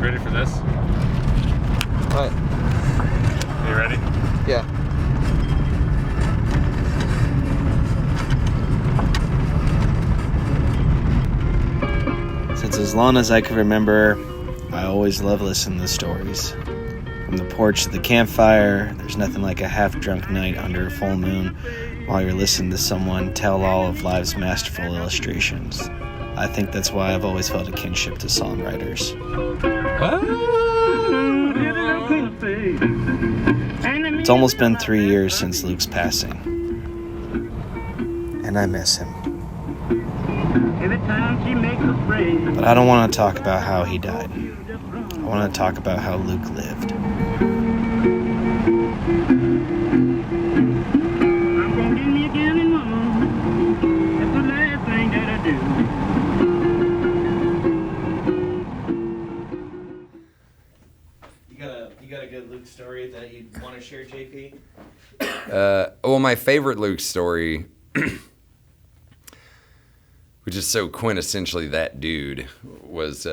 ready for this? What? Are you ready? Yeah. Since as long as I can remember, I always love listening to stories. From the porch to the campfire, there's nothing like a half-drunk night under a full moon while you're listening to someone tell all of life's masterful illustrations. I think that's why I've always felt a kinship to songwriters. It's almost been 3 years since Luke's passing, and I miss him. But I don't want to talk about how he died. I want to talk about how Luke lived. I'm gonna get me a gallon woman. That's the last thing that I do. You got a good Luke story that you want to share, JP? Well, my favorite Luke story, which is so quintessentially that dude, was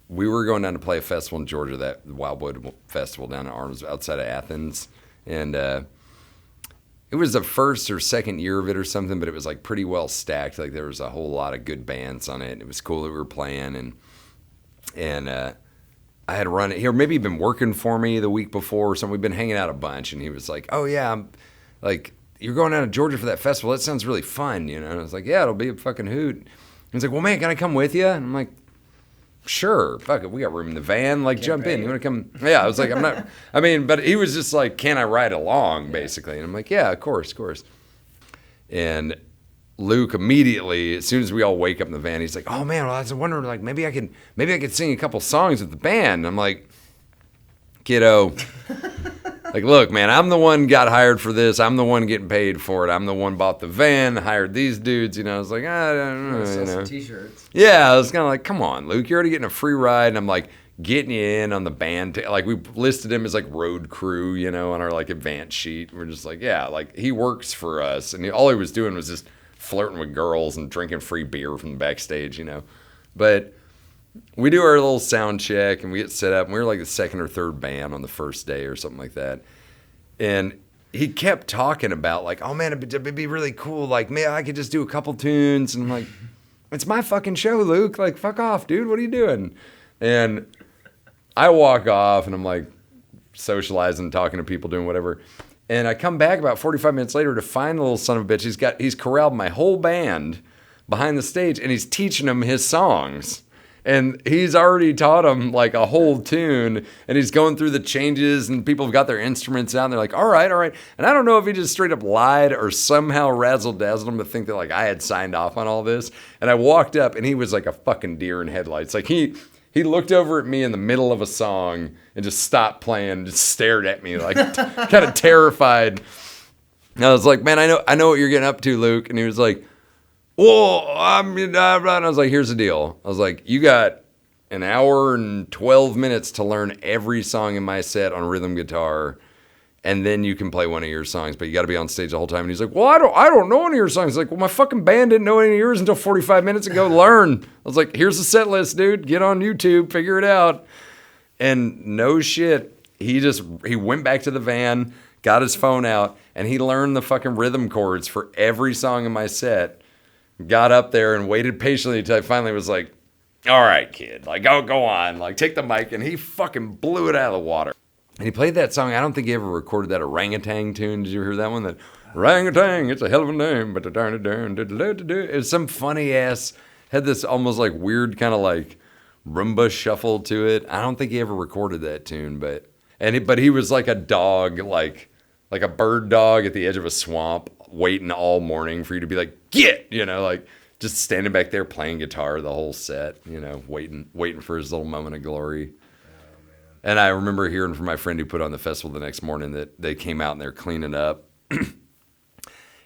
we were going down to play a festival in Georgia, that Wildwood Festival down in Arms, outside of Athens, and it was the first or second year of it or something, but it was like pretty well stacked. Like there was a whole lot of good bands on it. It was cool that we were playing, and I had run it here. Maybe he'd been working for me the week before or something. We'd been hanging out a bunch, and he was like, "Oh yeah, I'm like, you're going down to Georgia for that festival. That sounds really fun, you know." And I was like, "Yeah, it'll be a fucking hoot." He's like, "Well, man, can I come with you?" And I'm like, "Sure, fuck it, we got room in the van. Like, jump in. You want to come?" Yeah, I was like, "I'm not." I mean, but he was just like, "Can I ride along?" Basically, and I'm like, "Yeah, of course." And Luke immediately, as soon as we all wake up in the van, he's like, "Oh man, well, I was wondering, like, maybe I could sing a couple songs with the band." And I'm like, "Kiddo, like, look, man, I'm the one got hired for this. I'm the one getting paid for it. I'm the one bought the van, hired these dudes." You know, I was like, "I don't know." Sell You know? some t-shirts. Yeah, I was kind of like, "Come on, Luke, you're already getting a free ride." And I'm like, getting you in on the band. Like, we listed him as like road crew, you know, on our like advance sheet. We're just like, yeah, like he works for us. And all he was doing was just flirting with girls and drinking free beer from the backstage, you know. But we do our little sound check and we get set up. And we were like the second or third band on the first day or something like that. And he kept talking about like, "Oh man, it'd be really cool. Like, man, I could just do a couple tunes." And I'm like, "It's my fucking show, Luke. Like, fuck off, dude. What are you doing?" And I walk off and I'm like socializing, talking to people, doing whatever. And I come back about 45 minutes later to find the little son of a bitch. He's corralled my whole band behind the stage and he's teaching them his songs. And he's already taught them like a whole tune and he's going through the changes and people have got their instruments out and they're like, all right. And I don't know if he just straight up lied or somehow razzle-dazzled them to think that like I had signed off on all this. And I walked up and he was like a fucking deer in headlights. Like he looked over at me in the middle of a song and just stopped playing and just stared at me like kind of terrified. And I was like, "Man, I know what you're getting up to, Luke." And he was like, "Well, and I was like, "Here's the deal." I was like, "You got an hour and 12 minutes to learn every song in my set on rhythm guitar, and then you can play one of your songs, but you got to be on stage the whole time." And he's like, "Well, I don't know any of your songs." He's like, "Well, my fucking band didn't know any of yours until 45 minutes ago. Learn." I was like, "Here's the set list, dude. Get on YouTube, figure it out." And no shit, he went back to the van, got his phone out, and he learned the fucking rhythm chords for every song in my set. Got up there and waited patiently until I finally was like, "All right, kid, like, go on, like, take the mic." And he fucking blew it out of the water. And he played that song. I don't think he ever recorded that orangutan tune. Did you hear that one? That orangutan, it's a hell of a name, but it was some funny ass, had this almost like weird kind of like rumba shuffle to it. I don't think he ever recorded that tune, but he was like a dog, like a bird dog at the edge of a swamp, waiting all morning for you to be like, "Get," you know, like just standing back there playing guitar the whole set, you know, waiting for his little moment of glory. And I remember hearing from my friend who put on the festival the next morning that they came out and they're cleaning up.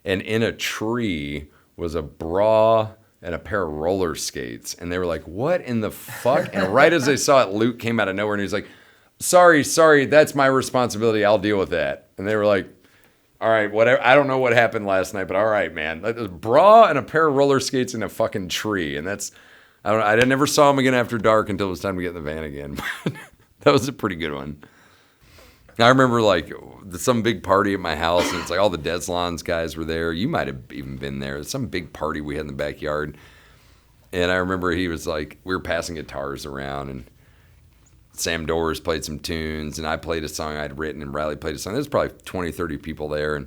And in a tree was a bra and a pair of roller skates. And they were like, "What in the fuck?" And right as they saw it, Luke came out of nowhere and he was like, Sorry, that's my responsibility. I'll deal with that." And they were like, "All right, whatever. I don't know what happened last night, but all right, man." Like, a bra and a pair of roller skates in a fucking tree. And that's I never saw him again after dark until it was time to get in the van again. That was a pretty good one. I remember like some big party at my house, and it's like all the Deslons guys were there. You might have even been there. Some big party we had in the backyard. And I remember he was like, we were passing guitars around, and Sam Doors played some tunes, and I played a song I'd written, and Riley played a song. There's probably 20, 30 people there.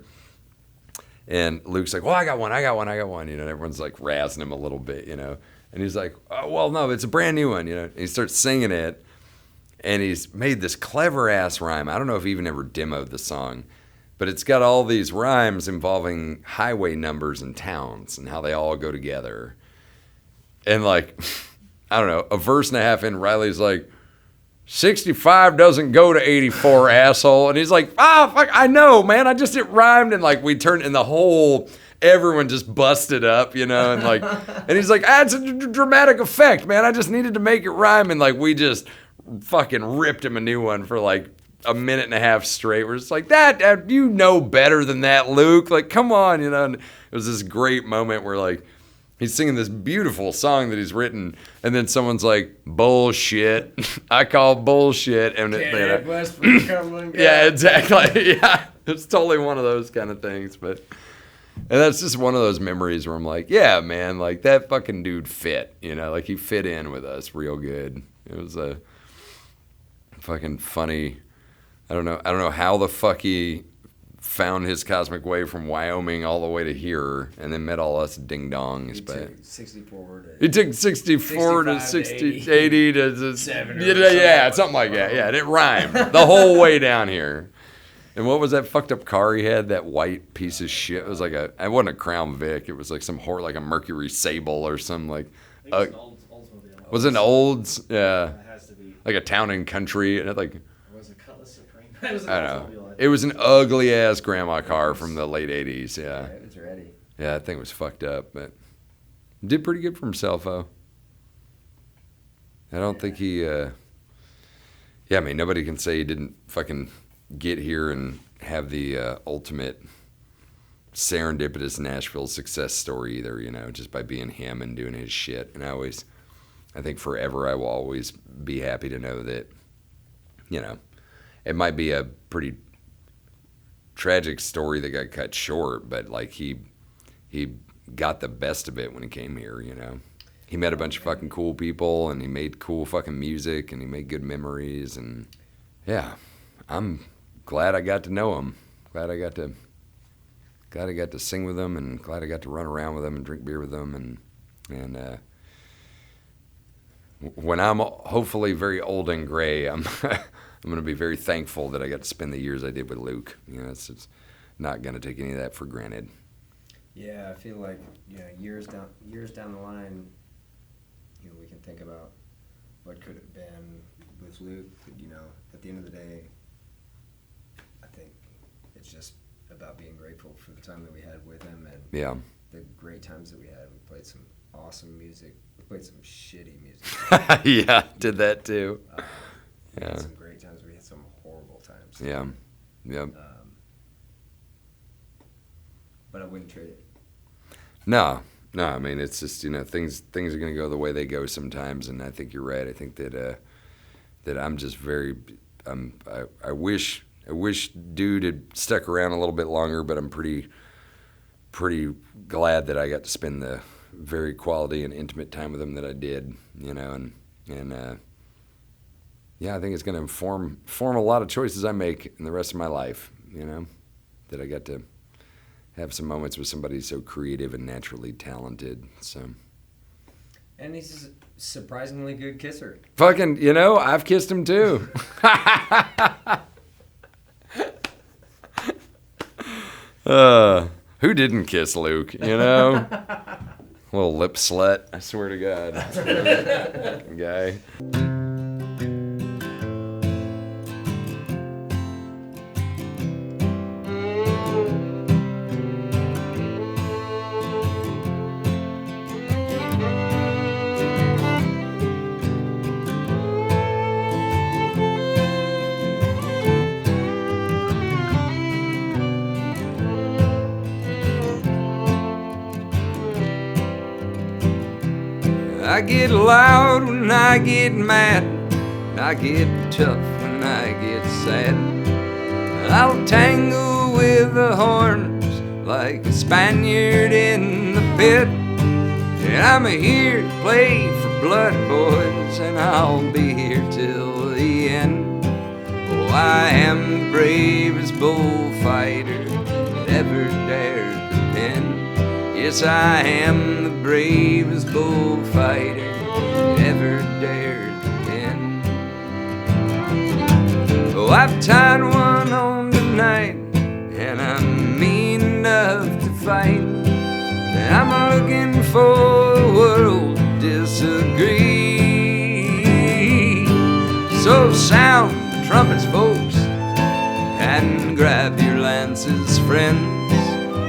And Luke's like, well, I got one. You know, and everyone's like razzing him a little bit, you know. And he's like, oh, well, no, it's a brand new one, you know. And he starts singing it, and he's made this clever-ass rhyme. I don't know if he even ever demoed the song, but it's got all these rhymes involving highway numbers and towns and how they all go together. And like, I don't know, a verse and a half in, Riley's like, 65 doesn't go to 84, asshole. And he's like, fuck, I know, man. It rhymed. And like, we turned, and the whole, everyone just busted up, you know, and like, and he's like, it's a dramatic effect, man. I just needed to make it rhyme. And like, we just fucking ripped him a new one for like a minute and a half straight. We're just like, that you know better than that, Luke. Like, come on, you know. And it was this great moment where like, he's singing this beautiful song that he's written, and then someone's like, bullshit. I call bullshit. And yeah, exactly. Yeah, it's totally one of those kind of things. And that's just one of those memories where I'm like, yeah, man, like that fucking dude fit, you know, like he fit in with us real good. It was a fucking funny. I don't know how the fuck he found his cosmic way from Wyoming all the way to here, and then met all us ding dongs. He took 64 to 80 to 7. Yeah, something like that. Yeah, it rhymed the whole way down here. And what was that fucked up car he had? That white piece of shit. It was like it wasn't a Crown Vic. It was like some like a Mercury Sable or some like. Was it an Olds? Yeah. It has to be. Like a Town and Country, and it like. Was it Cutlass Supreme? I don't know. It was an ugly ass grandma car from the late 80s. Yeah. It was ready. Yeah, that thing was fucked up, but did pretty good for himself, though. I don't think he. Yeah, I mean, nobody can say he didn't fucking get here and have the ultimate serendipitous Nashville success story either, you know, just by being him and doing his shit. And I think forever I will always be happy to know that, you know, it might be a pretty tragic story that got cut short, but like he got the best of it when he came here, you know. He met a bunch of fucking cool people, and he made cool fucking music, and he made good memories, and yeah, I'm glad I got to know him. Glad I got to sing with him, and glad I got to run around with him and drink beer with him, and when I'm hopefully very old and gray, I'm I'm going to be very thankful that I got to spend the years I did with Luke. You know, it's not going to take any of that for granted. Yeah, I feel like, you know, years down the line, you know, we can think about what could have been with Luke. But, you know, at the end of the day, I think it's just about being grateful for the time that we had with him and the great times that we had. We played some awesome music. We played some shitty music. Yeah, did that too. We had some great times. We had some horrible times. Yeah, yeah. But I wouldn't trade it. No. I mean, it's just, you know, things are going to go the way they go sometimes, and I think you're right. I think that I'm just very, I wish dude had stuck around a little bit longer, but I'm pretty glad that I got to spend the very quality and intimate time with him that I did, you know, and yeah, I think it's going to inform a lot of choices I make in the rest of my life, you know, that I got to have some moments with somebody so creative and naturally talented. So. And he's a surprisingly good kisser. Fucking, you know, I've kissed him too. Who didn't kiss Luke, you know? Little lip slut, I swear to God. Guy. I get loud when I get mad, I get tough when I get sad. I'll tangle with the horns like a Spaniard in the pit. And I'm here to play for blood, boys, and I'll be here till the end. Oh, I am the bravest bullfighter that ever dared the pen. Yes, I am the bravest bullfighter that ever dared the pen. Oh, I've tied one on tonight, and I'm mean enough to fight. I'm looking for a world to disagree. So sound the trumpets, folks, and grab your lances, friends,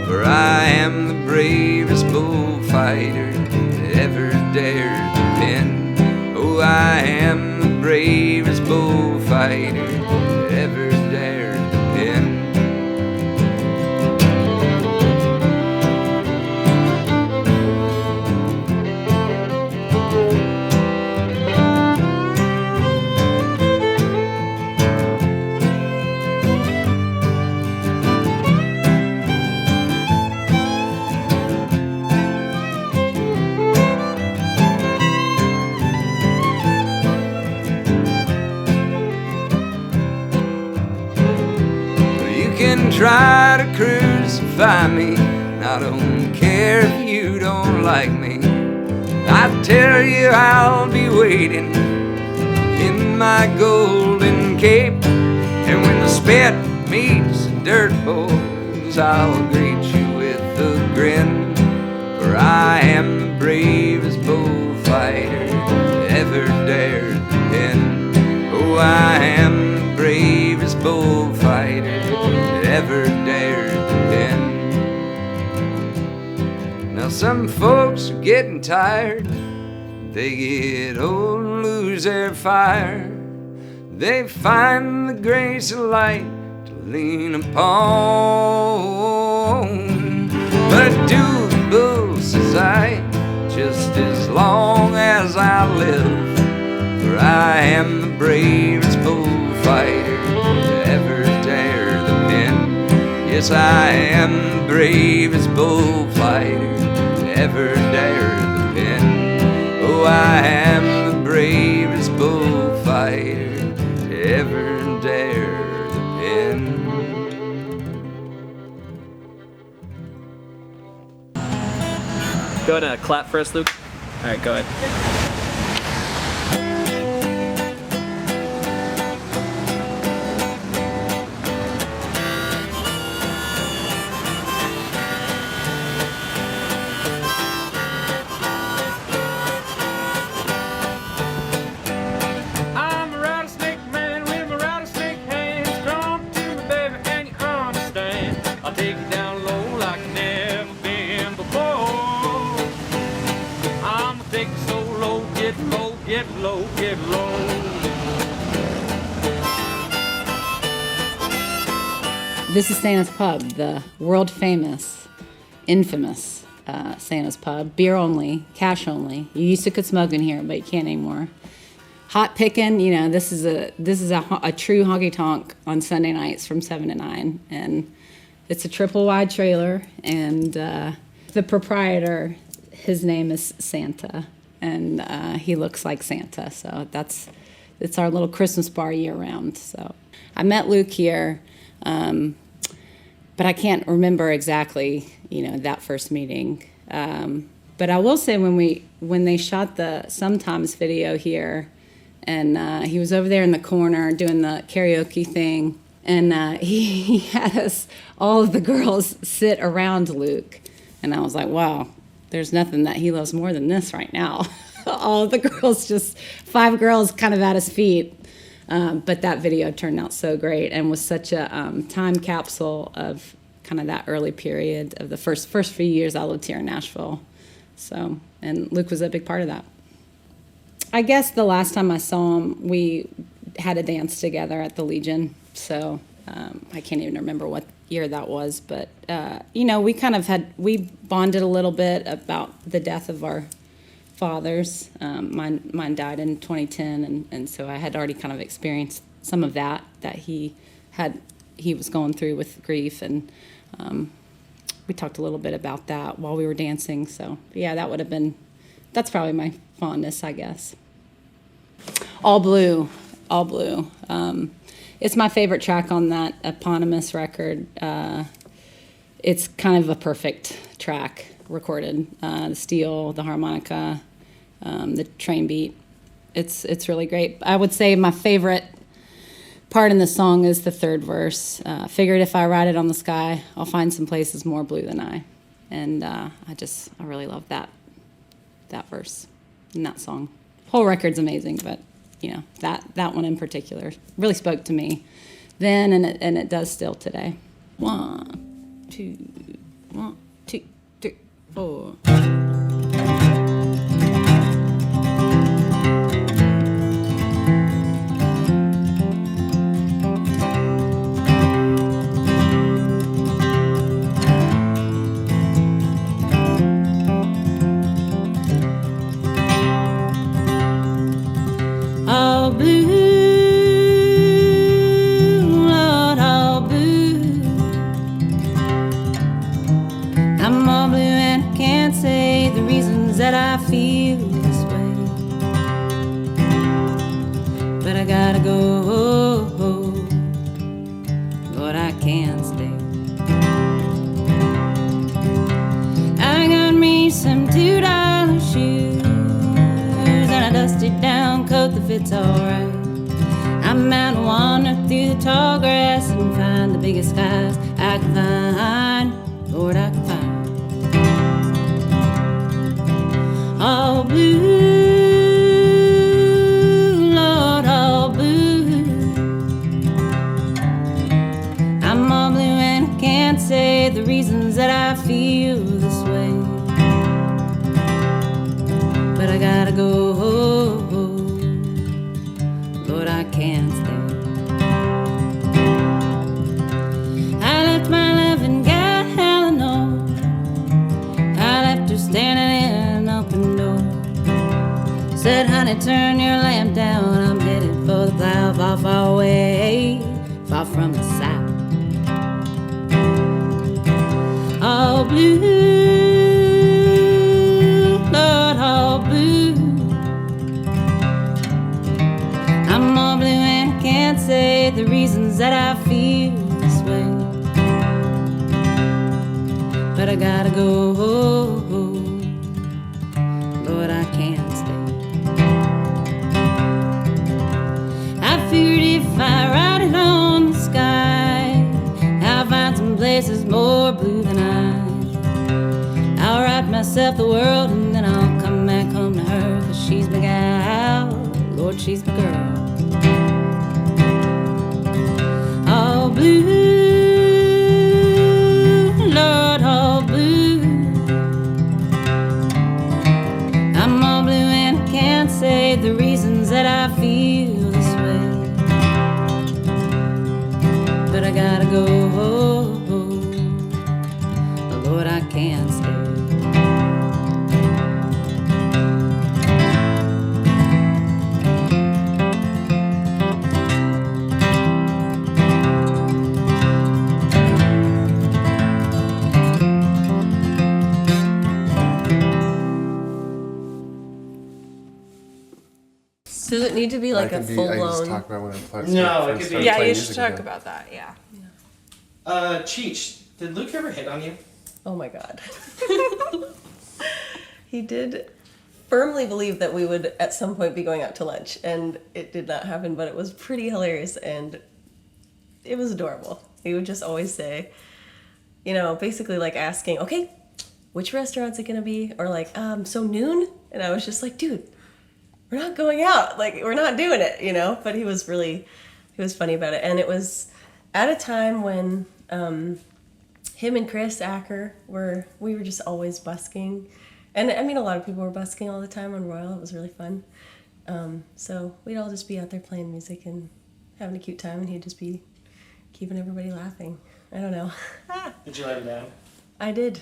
for I am the bravest bullfighter that ever dared the pen. Oh, I am the bravest bullfighter that ever dared the pen. Try to crucify me, I don't care if you don't like me. I tell you I'll be waiting in my golden cape. And when the spit meets the dirt, boys, I'll greet you with a grin. For I am the bravest bullfighter that ever dared the pen. Oh, I am the bravest bullfighter that ever dared the pen. Now some folks are getting tired, they get old and lose their fire. They find the grace of light to lean upon. But do the bull, says I, just as long as I live. For I am the bravest bullfighter that ever dared the pen. Yes, I am the bravest bullfighter that ever dared the pen. Oh, I am the bravest bullfighter that ever dared the pen. Go ahead and clap for us, Luke. All right, go ahead. This is Santa's Pub, the world famous, infamous Santa's Pub. Beer only, cash only. You used to could smoke in here, but you can't anymore. Hot picking, you know, this is a true honky tonk on Sunday nights from 7 to 9, and it's a triple wide trailer. And the proprietor, his name is Santa, and he looks like Santa. So it's our little Christmas bar year round. So I met Luke here. But I can't remember exactly, that first meeting. But I will say when they shot the Sometimes video here, and he was over there in the corner doing the karaoke thing, and he had us, all of the girls, sit around Luke, and I was like, wow, there's nothing that he loves more than this right now. All of the girls, just 5 girls kind of at his feet. But that video turned out so great and was such a time capsule of kind of that early period of the first few years I lived here in Nashville. So, and Luke was a big part of that. I guess the last time I saw him, we had a dance together at the Legion. So I can't even remember what year that was, but we bonded a little bit about the death of our fathers. Mine died in 2010, and so I had already kind of experienced some of that he was going through with grief, and we talked a little bit about that while we were dancing. So yeah, that's probably my fondness, I guess. All Blue. It's my favorite track on that eponymous record. It's kind of a perfect track recorded. The steel, the harmonica, the train beat. It's really great. I would say my favorite part in the song is the third verse. Figured if I ride it on the sky, I'll find some places more blue than I. And I really love that verse in that song. Whole record's amazing, but that one in particular really spoke to me then, and it does still today. 1, 2, 1, 2, 3, 4. All blue, Lord, all blue. I'm all blue and I can't say the reasons that I feel this way, but I gotta go, Lord, I can't stay. I got me some $2 shoes and a dusted down coat that fits alright. I'm out to wander through the tall grass and find the biggest skies I can find, Lord, I can find. All blue, Lord, all blue. I'm all blue and I can't say the reasons that I feel this way, but I gotta go, Lord, I can't stay. I left my loving God howling on. I left her standing in an open door. Said, honey, turn your lamp down. I'm headed for the cloud, far, far away, far from the south. All blue, Lord, all blue. I'm all blue and can't say the reasons that I feel this way, but I gotta go, Lord, I can't stay. I figured if I ride it on the sky, I'll find some places more blue than I'll write myself the world and then I'll come back home to her, 'cause she's my gal, Lord, she's my girl. All blue, Lord, all blue. I'm all blue and I can't say the reasons that I feel this way, but I gotta go, Lord, I can't stay. Does it need to be like a full I just blown? talk about when I play. No, it could be- Yeah, you should talk about that. Yeah. Cheech, did Luke ever hit on you? Oh my god. He did firmly believe that we would at some point be going out to lunch, and it did not happen, but it was pretty hilarious and it was adorable. He would just always say, basically like asking, okay, which restaurant's it gonna be? Or like, so noon? And I was just like, dude, we're not going out. Like, we're not doing it, But he was funny about it. And it was at a time when him and Chris Acker we were just always busking. And I mean, a lot of people were busking all the time on Royal. It was really fun. So we'd all just be out there playing music and having a cute time, and he'd just be keeping everybody laughing. I don't know. Did you let him down? I did.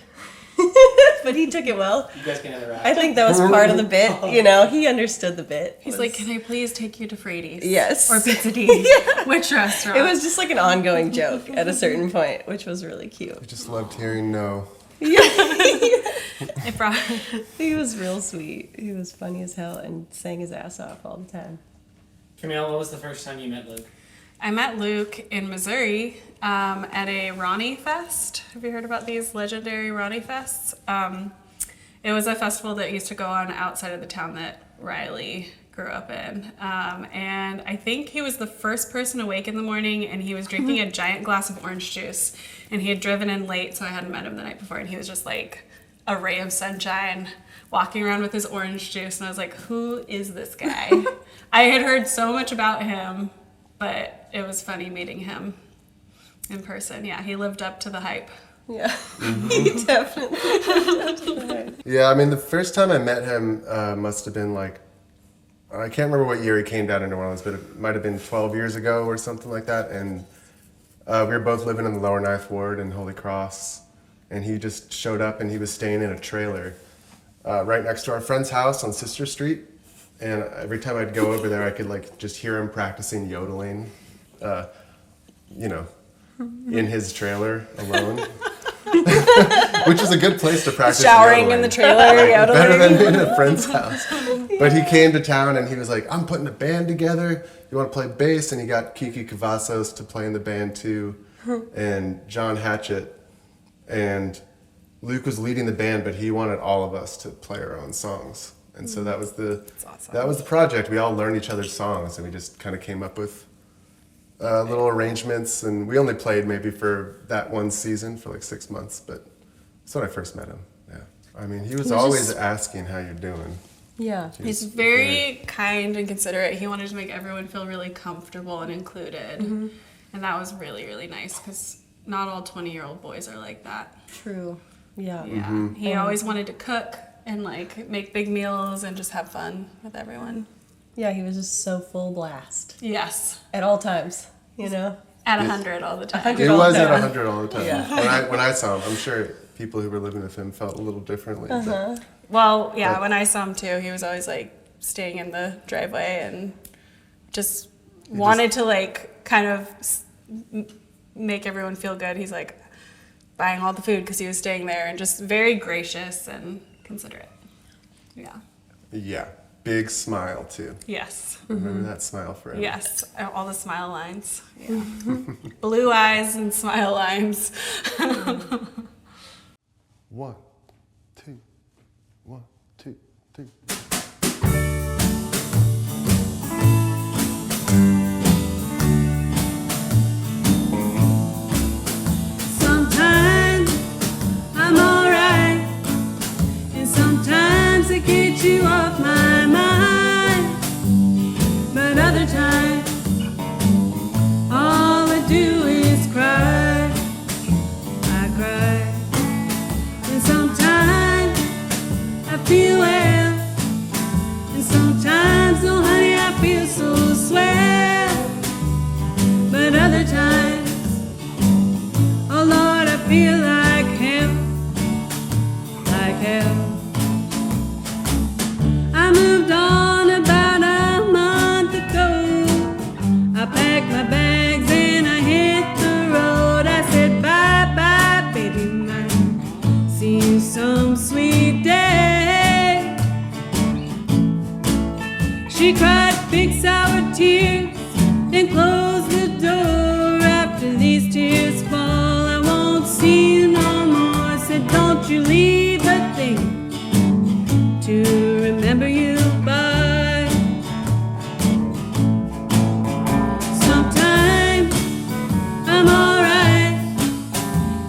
But he took it well. You guys can interact. I think that was part of the bit. You know, he understood the bit. He's like, can I please take you to Reedy's? Yes. Or Pizza D? Which restaurant? It was just like an ongoing joke at a certain point, which was really cute. I just loved hearing no. It brought. He was real sweet. He was funny as hell and sang his ass off all the time. Camille, what was the first time you met Luke? I met Luke in Missouri at a Ronnie Fest. Have you heard about these legendary Ronnie Fests? It was a festival that used to go on outside of the town that Riley grew up in. And I think he was the first person awake in the morning, and he was drinking a giant glass of orange juice. And he had driven in late, so I hadn't met him the night before. And he was just like a ray of sunshine, walking around with his orange juice. And I was like, who is this guy? I had heard so much about him, but it was funny meeting him in person. Yeah, he lived up to the hype. Yeah, he definitely lived up to the hype. Yeah, I mean, the first time I met him must have been like, I can't remember what year he came down to New Orleans, but it might have been 12 years ago or something like that. And we were both living in the Lower Ninth Ward in Holy Cross. And he just showed up, and he was staying in a trailer right next to our friend's house on Sister Street. And every time I'd go over there, I could like just hear him practicing yodeling, you know, in his trailer alone. Which is a good place to practice Showering yodeling. in the trailer, yodeling. Better than in a friend's house. But he came to town and he was like, I'm putting a band together. You want to play bass? And he got Kiki Cavazos to play in the band too, and John Hatchett. And Luke was leading the band, but he wanted all of us to play our own songs. And so that was the project. We all learned each other's songs, and we just kind of came up with little arrangements. And we only played maybe for that one season for like 6 months, but that's when I first met him. Yeah, I mean, he was always asking how you're doing. Yeah. He's very kind and considerate. He wanted to make everyone feel really comfortable and included. Mm-hmm. And that was really, really nice because not all 20-year-old boys are like that. True. Yeah. Yeah. He always wanted to cook and like make big meals and just have fun with everyone. Yeah, he was just so full blast. Yes. At all times, you know? At 100 all the time. 100 It all the was at time. 100 all the time. Yeah. When I saw him, I'm sure people who were living with him felt a little differently. But Well, yeah, when I saw him too, he was always like staying in the driveway and just wanted to like kind of make everyone feel good. He's like buying all the food because he was staying there and just very gracious and considerate. Yeah. yeah, big smile too. Yes. Remember that smile forever. Yes. All the smile lines. Yeah. Blue eyes and smile lines. 1, 2, 1, 2, 3. Sometimes I'm alright, and sometimes I get you off my mind. But other times, all I do is cry. I cry. And sometimes I feel well, and sometimes, oh honey, I feel so swell. But other times, oh Lord, I feel like hell, like hell. I moved on about a month ago. I packed my bags and I hit the road. I said bye bye, baby mine. See you some sweet day. She cried big sour tears and closed the door. After these tears fall, I won't see you no more. Said don't you leave a thing to remember you by. Sometimes I'm alright,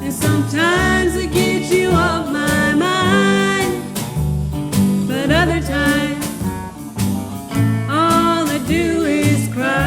and sometimes I get you off my mind. But other times, all I do is cry.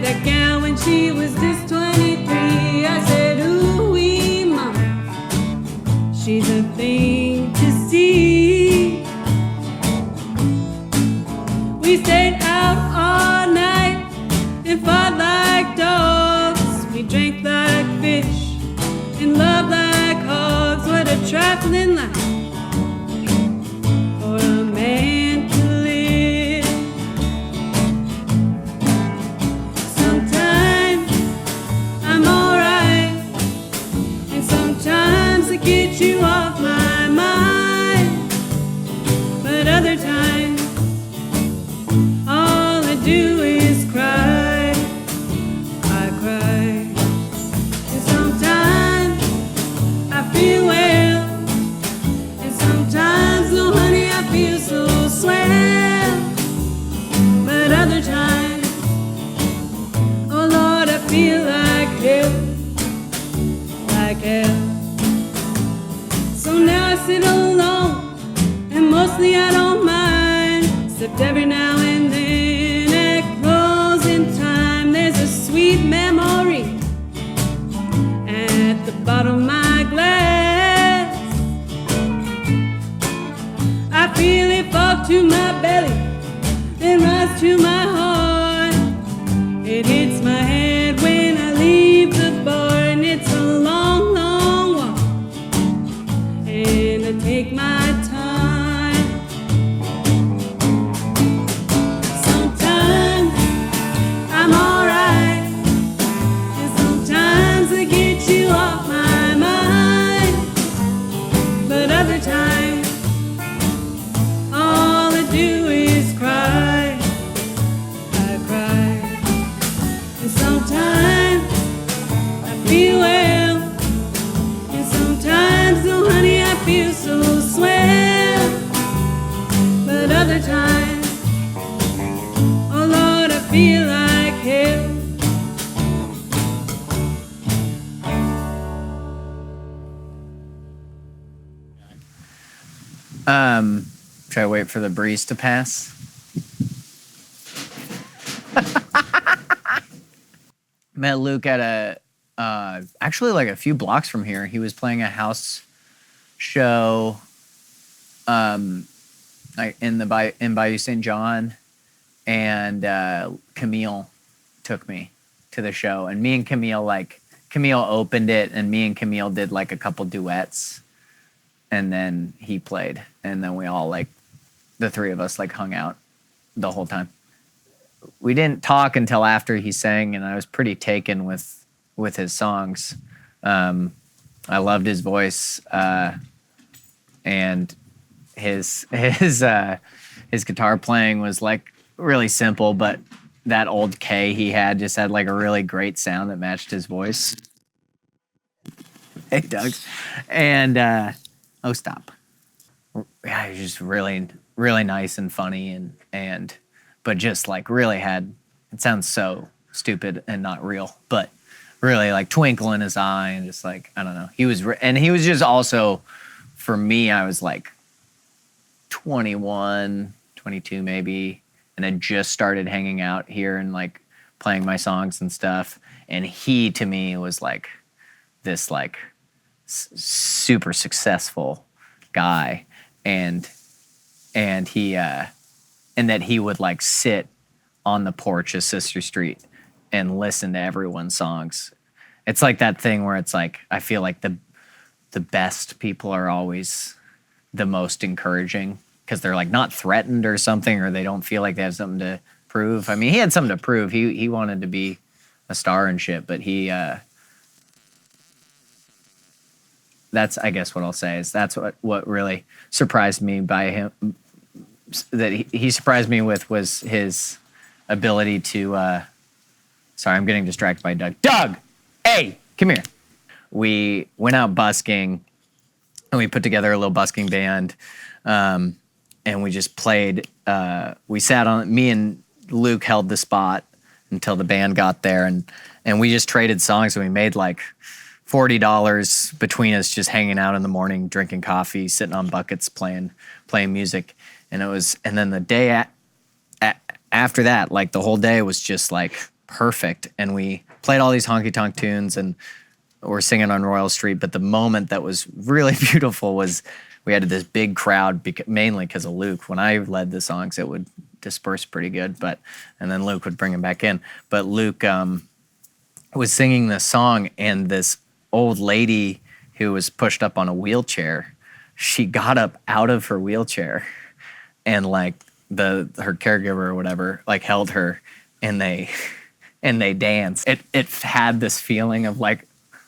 that gal when she was just 23. I said, ooh wee mama, she's a thing to see. We stayed out all night and fought like dogs. We drank like fish and loved like hogs. What a trifling life for a man to live. Sometimes I'm alright, and sometimes I get you off my mind. But other times all I do is cry. I cry. And sometimes I feel well, and sometimes, oh honey, I feel so swell. But other times, oh Lord, I feel like hell, like hell. So now I sit alone, and mostly I don't mind, except every now and then at closing time, there's a sweet memory at the bottom of my glass. I feel it fall to my belly, then rise to my heart. It hits my head when I leave the bar, and it's a long, long walk, and I take my time. Sometimes I'm alright, and sometimes I get you off my mind. But other times, all I do is cry. I cry. And sometimes I feel well, and sometimes, oh honey, I feel so swell. But other times, oh Lord, I feel like hell. Should I wait for the breeze to pass? Met Luke at actually like a few blocks from here. He was playing a house show like in Bayou St. John, and Camille took me to the show, and me and Camille opened it, and me and Camille did like a couple duets, and then he played, and then we all like the three of us like hung out the whole time. We didn't talk until after he sang, and I was pretty taken with his songs. I loved his voice, and his guitar playing was like really simple, but that old K he had just had like a really great sound that matched his voice. Hey, Doug. And oh, stop. Yeah, he was just really, really nice and funny, and but just like really had, it sounds so stupid and not real, but really like twinkle in his eye, and just like, I don't know. He was just also, for me, I was like 21, 22 maybe, and had just started hanging out here and like playing my songs and stuff. And he, to me, was like this like super successful guy, and he and that he would like sit on the porch of Sister Street and listen to everyone's songs. It's like that thing where it's like, I feel like the best people are always the most encouraging, because they're like not threatened or something, or they don't feel like they have something to prove. I mean, he had something to prove. He wanted to be a star and shit, but that's, I guess what I'll say is that's what really surprised me by him, that he surprised me with, was his ability to, sorry, I'm getting distracted by Doug. Doug, hey, come here. We went out busking, and we put together a little busking band, and we just played. We sat on, me and Luke held the spot until the band got there, and we just traded songs, and we made like $40 between us, just hanging out in the morning, drinking coffee, sitting on buckets, playing music. And then the day after that, like the whole day was just like perfect. And we played all these honky-tonk tunes and we're singing on Royal Street. But the moment that was really beautiful was we had this big crowd, mainly because of Luke. When I led the songs, it would disperse pretty good, and then Luke would bring him back in. But Luke was singing this song, and this old lady who was pushed up on a wheelchair, she got up out of her wheelchair, and like her caregiver or whatever like held her, and they danced. It had this feeling of like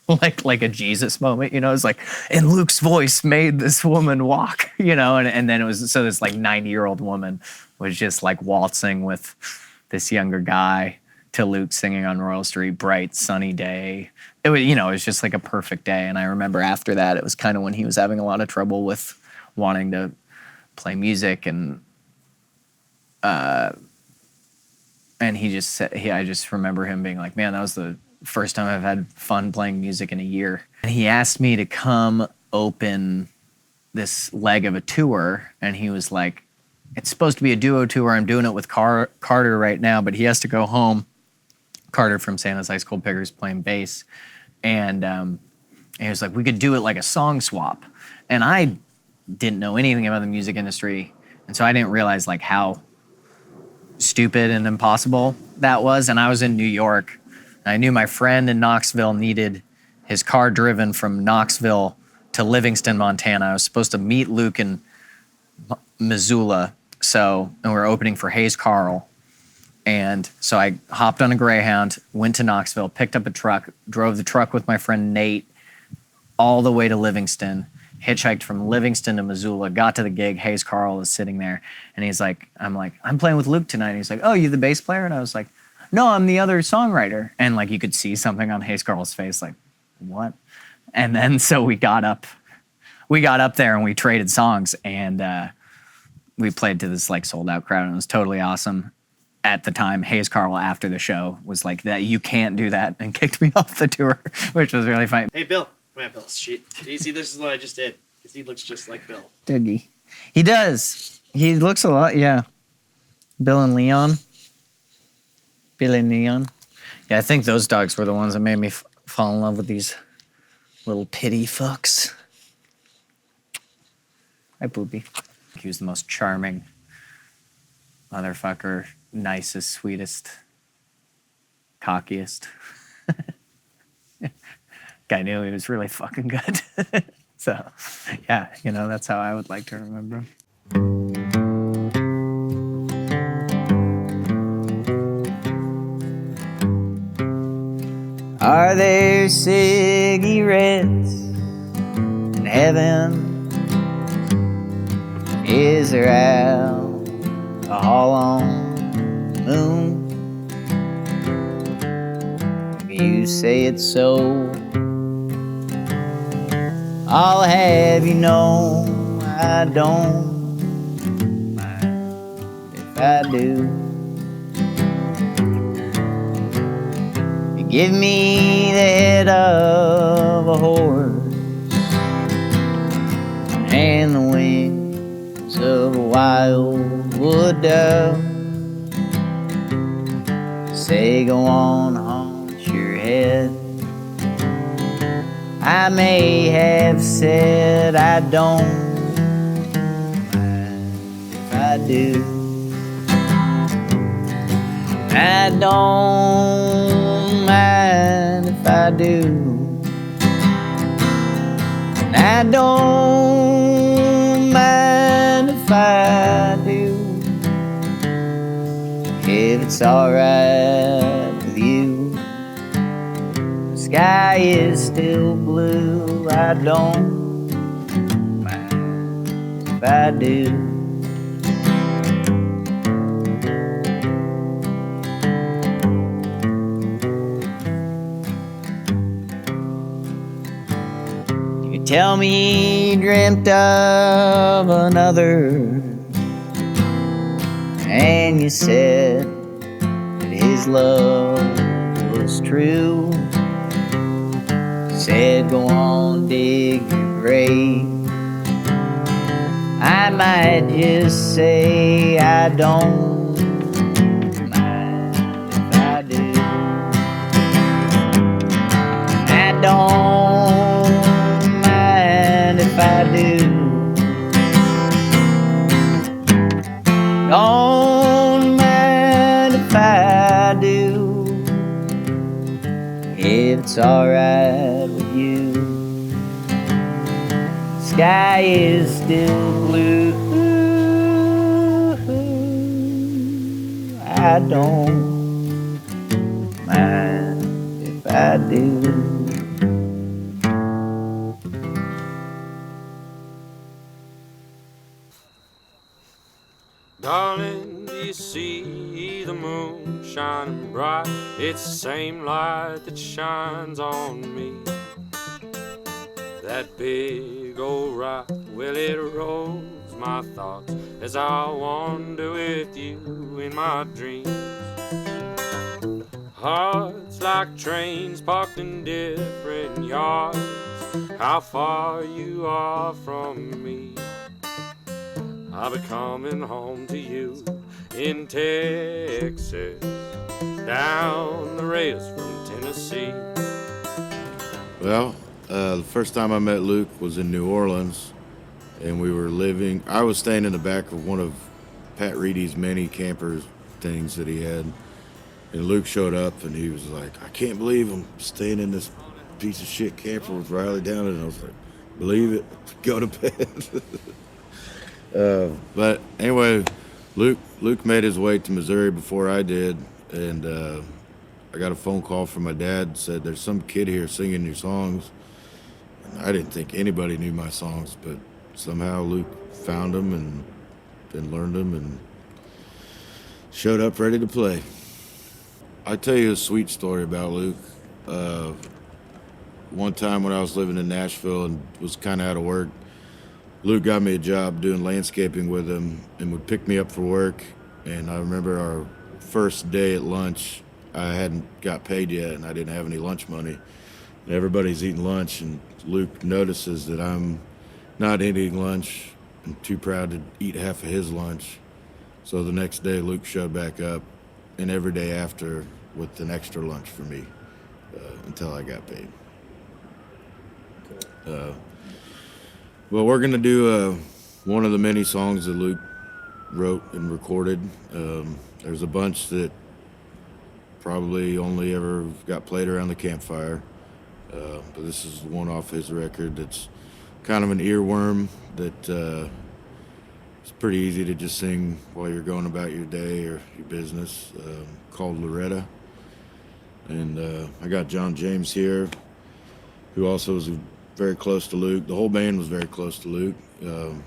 a Jesus moment, you know. It's like, and Luke's voice made this woman walk, you know, and then it was, so this like 90-year-old woman was just like waltzing with this younger guy to Luke singing on Royal Street, bright sunny day. It was, you know, it was just like a perfect day. And I remember after that, it was kind of when he was having a lot of trouble with wanting to play music, and he just said, I just remember him being like, man, that was the first time I've had fun playing music in a year. And he asked me to come open this leg of a tour, and he was like, it's supposed to be a duo tour. I'm doing it with Carter right now, but he has to go home. Carter from Santa's Ice Cold Pickers playing bass. And he was like, we could do it like a song swap. And I didn't know anything about the music industry, and so I didn't realize like how stupid and impossible that was. And I was in New York. I knew my friend in Knoxville needed his car driven from Knoxville to Livingston, Montana. I was supposed to meet Luke in Missoula, and we were opening for Hayes Carl. And so I hopped on a Greyhound, went to Knoxville, picked up a truck, drove the truck with my friend Nate all the way to Livingston, hitchhiked from Livingston to Missoula, got to the gig. Hayes Carl is sitting there, and he's like, I'm playing with Luke tonight. And he's like, oh, you the bass player? And I was like, no, I'm the other songwriter. And like you could see something on Hayes Carl's face, like, what? And then so we got up there and we traded songs, and we played to this like sold out crowd, and it was totally awesome. At the time, Hayes Carl after the show was like, that you can't do that, and kicked me off the tour, which was really fun. Hey Bill, come on, Bill. Do you see this is what I just did? Because he looks just like Bill. Did he? He does. He looks a lot, yeah. Bill and Leon. Billy and Leon. Yeah, I think those dogs were the ones that made me fall in love with these little pity fucks. Hi, Poopy. He was the most charming motherfucker, nicest, sweetest, cockiest. Guy knew he was really fucking good. So, yeah, you know, that's how I would like to remember him. Are there cigarettes in heaven? Is there alcohol on the moon? You say it's so. I'll have you know I don't mind if I do. Give me the head of a horse and the wings of a wildwood dove. Say go on, haunch your head. I may have said I don't mind if I do. I don't mind if I do. I don't mind if I do. If it's alright with you, the sky is still blue. I don't mind if I do. Tell me you dreamt of another, and you said that his love was true. Said go on, dig your grave. I might just say I don't mind if I do. don't mind if I do. Don't mind if I do. If it's alright with you. Sky is still blue. I don't mind if I do. Darling, do you see the moon shining bright? It's the same light that shines on me. That big old rock, well, it rolls my thoughts as I wander with you in my dreams. Hearts like trains parked in different yards, how far you are from me. I'll be coming home to you in Texas, down the rails from Tennessee. Well, the first time I met Luke was in New Orleans, and I was staying in the back of one of Pat Reedy's many camper things that he had, and Luke showed up, and he was like, I can't believe I'm staying in this piece of shit camper with Riley down it, and I was like, believe it, go to bed. But anyway, Luke made his way to Missouri before I did, and I got a phone call from my dad, said there's some kid here singing your songs. And I didn't think anybody knew my songs, but somehow Luke found them and then learned them and showed up ready to play. I'll tell you a sweet story about Luke. One time when I was living in Nashville and was kind of out of work, Luke got me a job doing landscaping with him and would pick me up for work. And I remember our first day at lunch, I hadn't got paid yet and I didn't have any lunch money. And everybody's eating lunch and Luke notices that I'm not eating lunch and too proud to eat half of his lunch. So the next day Luke showed back up, and every day after with an extra lunch for me until I got paid. Well, we're gonna do one of the many songs that Luke wrote and recorded. There's a bunch that probably only ever got played around the campfire, but this is one off his record that's kind of an earworm that it's pretty easy to just sing while you're going about your day or your business, called Loretta. And I got John James here, who also was very close to Luke. The whole band was very close to Luke.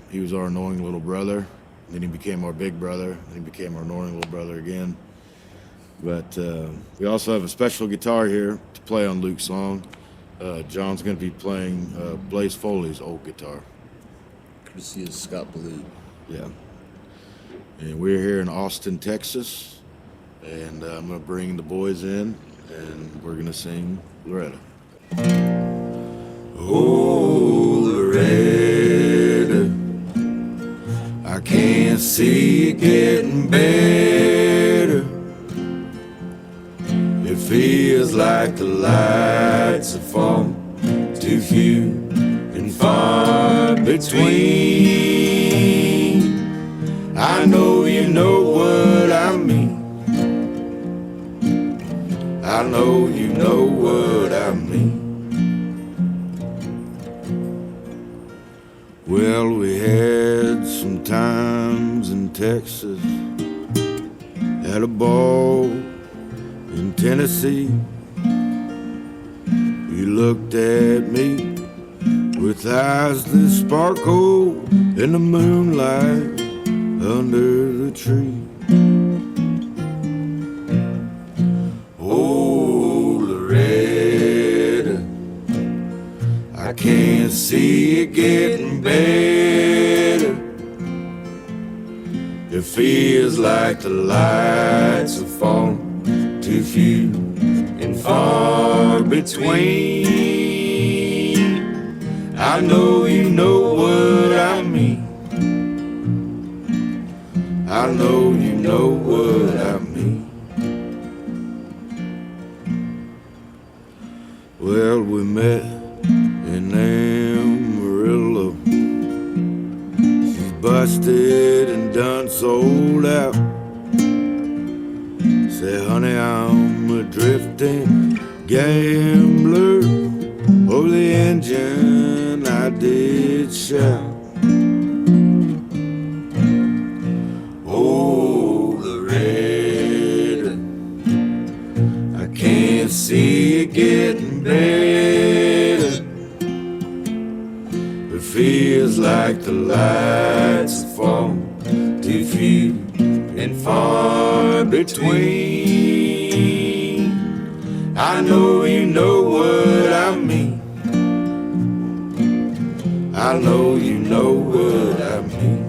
He was our annoying little brother. Then he became our big brother. Then he became our annoying little brother again. But we also have a special guitar here to play on Luke's song. John's going to be playing Blaze Foley's old guitar. Courtesy of Scott Ballou. Yeah. And we're here in Austin, Texas. And I'm going to bring the boys in, and we're going to sing Loretta. Oh, Loretta, I can't see it getting better. It feels like the lights have fallen too few and far between. I know you know what I mean. I know you know what I mean. Well, we had some times in Texas, had a ball in Tennessee. You looked at me with eyes that sparkle in the moonlight under the tree. Oh, Loretta, I can't see it getting better. It feels like the lights have fallen too few and far between. I know you know what I mean. I know you know what I mean. Well, we met in Amarillo. She's busted and done sold out. Say, honey, I'm a drifting gambler. Over the engine I did shout. Oh, Loretta, I can't see it getting better. It feels like the lights have fallen too few and far between. I know you know what I mean. I know you know what I mean.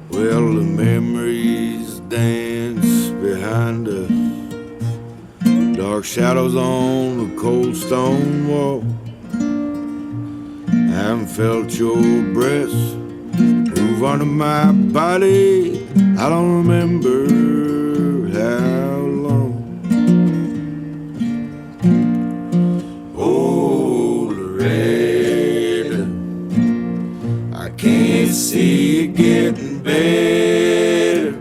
Well, the memories dance behind us, dark shadows on the cold stone wall. I haven't felt your breath move onto my body. I don't remember how long. Oh, Loretta, I can't see it getting better.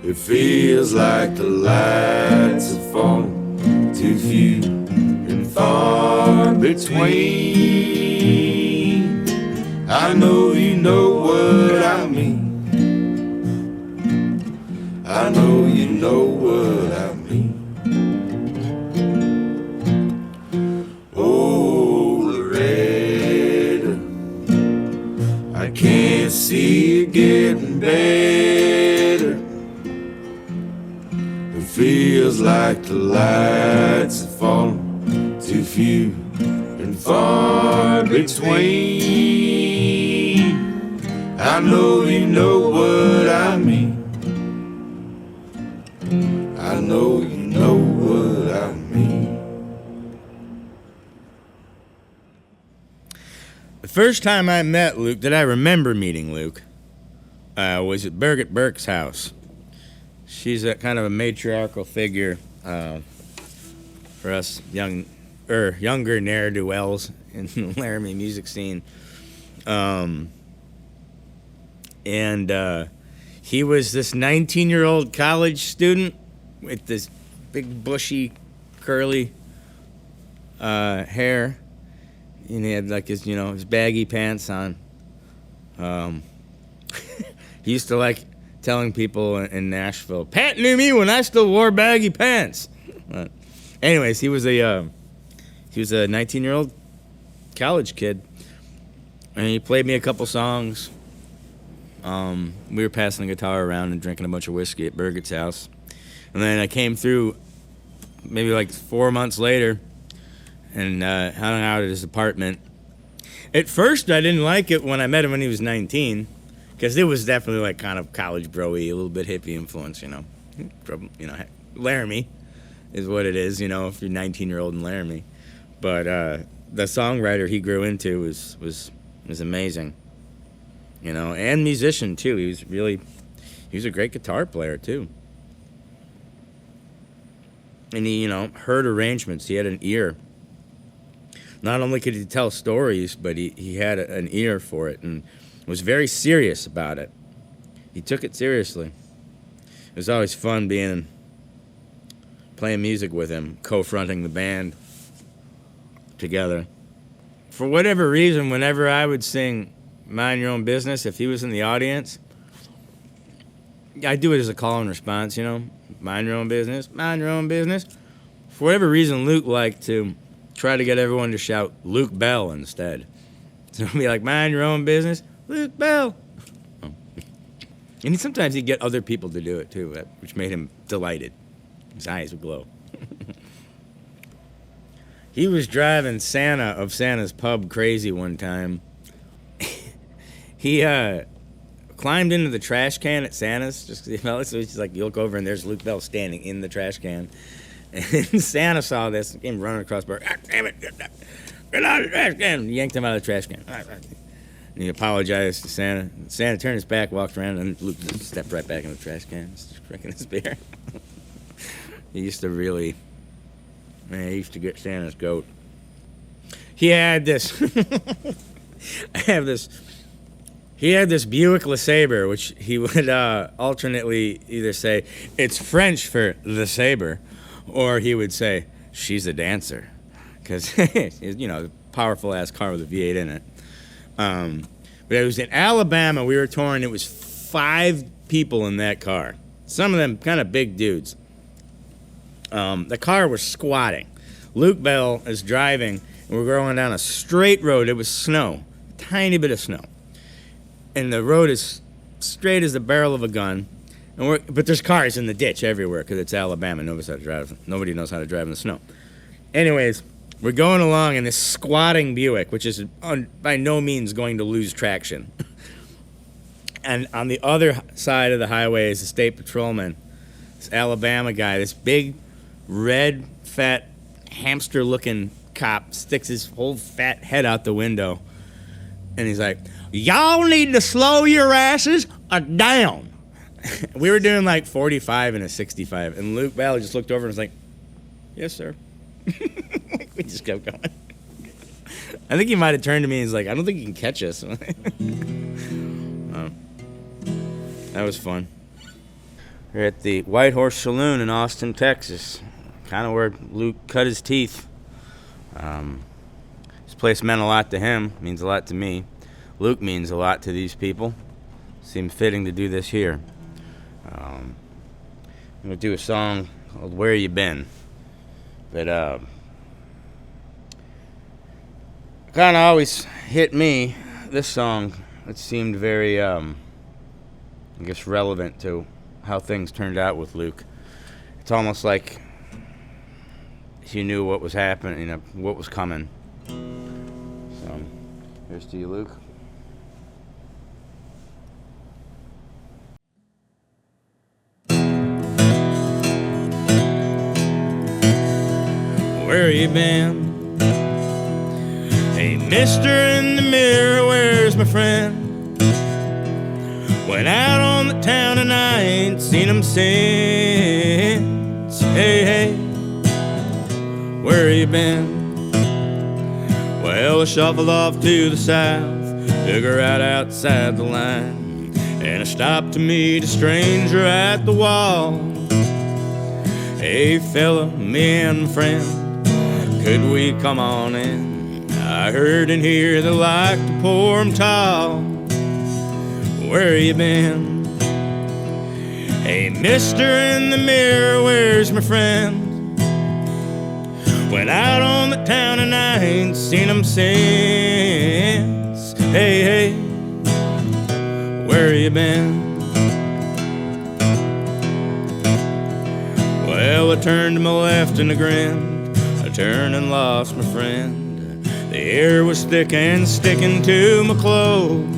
It feels like the lights have fallen too few and far between. I know you know what I mean. I know you know what I mean. Oh, Loretta, I can't see it getting better. It feels like the lights have fallen too few and far between. I know you know what I mean. I know you know what I mean. The first time I met Luke, that I remember meeting Luke, was at Birgit Burke's house. She's a kind of a matriarchal figure for us younger ne'er-do-wells in the Laramie music scene. And he was this 19-year-old college student with this big, bushy, curly hair. And he had like his baggy pants on. He used to like telling people in Nashville, Pat knew me when I still wore baggy pants. Anyways, he was a 19-year-old college kid, and he played me a couple songs. We were passing the guitar around and drinking a bunch of whiskey at Birgit's house. And then I came through maybe like 4 months later and hung out at his apartment. At first, I didn't like it when I met him when he was 19, because it was definitely like kind of college bro-y, a little bit hippie influence, Laramie is what it is, if you're 19-year-old in Laramie. But the songwriter he grew into was amazing. And musician too. He was a great guitar player too. And he, heard arrangements. He had an ear. Not only could he tell stories, but he had an ear for it and was very serious about it. He took it seriously. It was always fun playing music with him, co-fronting the band together. For whatever reason, whenever I would sing Mind Your Own Business, if he was in the audience, I do it as a call and response, mind your own business, mind your own business. For whatever reason, Luke liked to try to get everyone to shout Luke Bell instead. So it'd be like, mind your own business, Luke Bell. And sometimes he'd get other people to do it too, which made him delighted. His eyes would glow. He was driving Santa of Santa's Pub crazy one time. He climbed into the trash can at Santa's just because he felt it. So he's like, you look over and there's Luke Bell standing in the trash can. And Santa saw this and came running across the bar. Ah, damn it, get out of the trash can. And yanked him out of the trash can. And he apologized to Santa. Santa turned his back, walked around, and Luke stepped right back in the trash can, drinking his beer. He used to really, man, he used to get Santa's goat. He had this, he had this Buick LeSabre, which he would alternately either say, it's French for the saber, or he would say, she's a dancer. Because, you know, powerful ass car with a V8 in it. But it was in Alabama, we were touring, it was 5 people in that car. Some of them kind of big dudes. The car was squatting. Luke Bell is driving, and we're going down a straight road. It was snow, tiny bit of snow. And the road is straight as the barrel of a gun. But there's cars in the ditch everywhere because it's Alabama. Nobody knows how to drive in the snow. Anyways, we're going along in this squatting Buick, which is by no means going to lose traction. And on the other side of the highway is the state patrolman, this Alabama guy, this big, red, fat, hamster-looking cop sticks his whole fat head out the window. And he's like, y'all need to slow your asses down. We were doing like 45 and a 65. And Luke Bell just looked over and was like, yes, sir. We just kept going. I think he might have turned to me and was like, I don't think you can catch us. That was fun. We're at the White Horse Saloon in Austin, Texas. Kind of where Luke cut his teeth. This place meant a lot to him, means a lot to me. Luke means a lot to these people. Seemed fitting to do this here. I'm going to do a song called Where You Been. But kind of always hit me, this song. It seemed very, I guess, relevant to how things turned out with Luke. It's almost like he knew what was happening, you know, what was coming. So, here's to you, Luke. Where you been? Hey, mister in the mirror, where's my friend? Went out on the town and I ain't seen him since. Hey, hey, where you been? Well, I shuffled off to the south, took her out outside the line, and I stopped to meet a stranger at the wall. Hey, fella, me and my friend, could we come on in? I heard in here they like to pour 'em tall. Where you been? Hey, mister in the mirror, where's my friend? Went out on the town and I ain't seen him since. Hey, hey, where you been? Well, I turned to my left and I grinned. I turned and lost my friend. The air was thick and sticking to my clothes.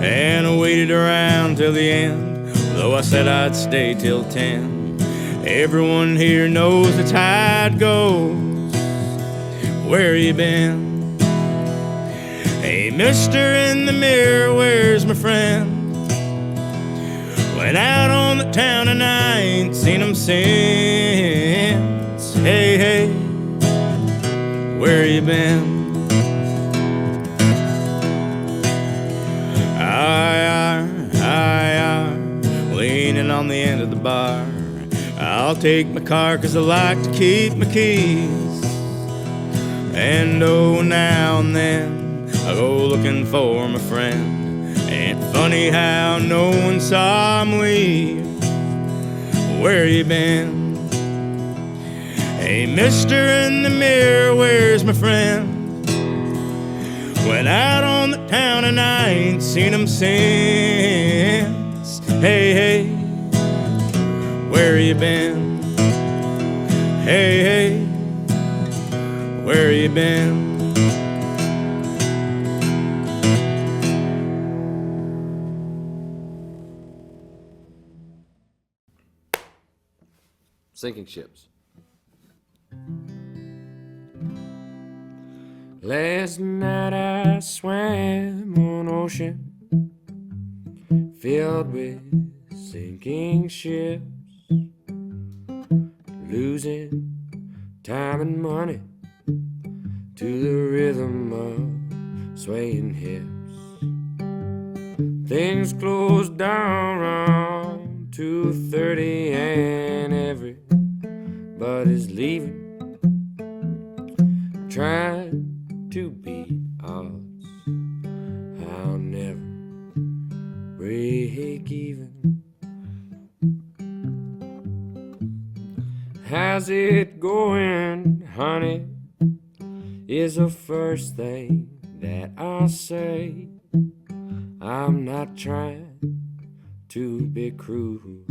And I waited around till the end, though I said I'd stay till 10. Everyone here knows that's how it goes. Where you been? Hey, mister in the mirror, where's my friend? Went out on the town and I ain't seen him since. Hey, hey, where you been? Leaning on the end of the bar. I'll take my car 'cause I like to keep my keys. And oh, now and then I go looking for my friend. Ain't funny how no one saw him leave. Where you been? Hey, mister in the mirror, where's my friend? Went out on the town and I ain't seen him since. Hey, hey, where you been? Hey, hey, where you been? Sinking ships. Last night I swam on ocean filled with sinking ships. losing time and money to the rhythm of swaying hips. Things closed down around 2:30 and everybody's leaving, trying to beat odds. I'll never break even. How's it going, honey, is the first thing that I'll say. I'm not trying to be cruel,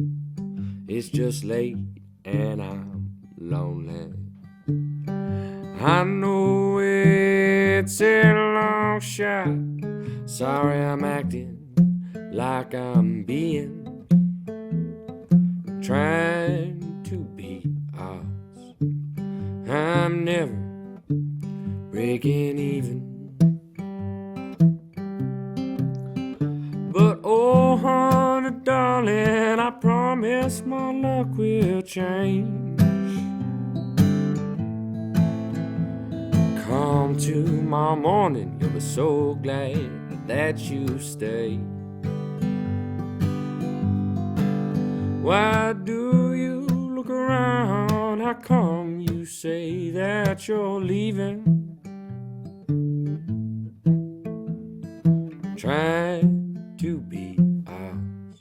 it's just late and I'm lonely. I know it's a long shot, sorry I'm acting like I'm being, trying to beat odds. I'm never breaking even. But oh honey darling, I promise my luck will change. Come tomorrow morning, you'll be so glad that you stayed. Why do you look around? How come you say that you're leaving? Trying to beat odds,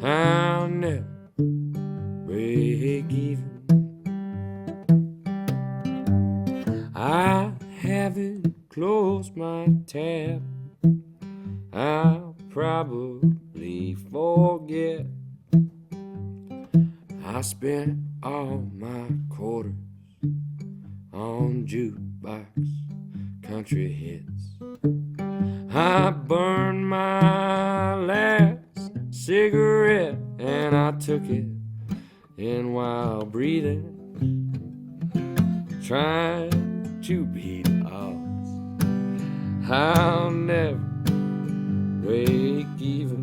I'll never break even. I haven't closed my tab, I'll probably forget. I spent all my quarters on jukebox country hits. I burned my last cigarette and I took it in while breathing, trying to beat odds. I'll never break even.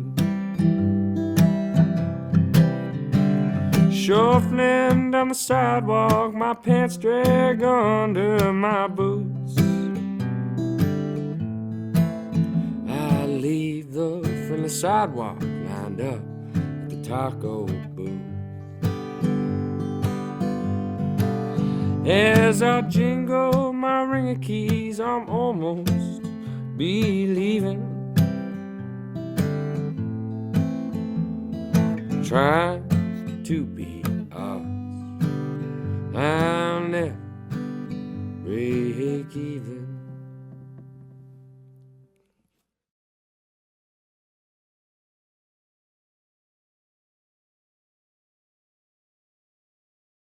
Shuffling down the sidewalk, my pants drag under my boots. I leave the friendly sidewalk lined up at the taco booth. As I jingle my ring of keys, I'm almost believing, trying to beat odds. I'll never break even.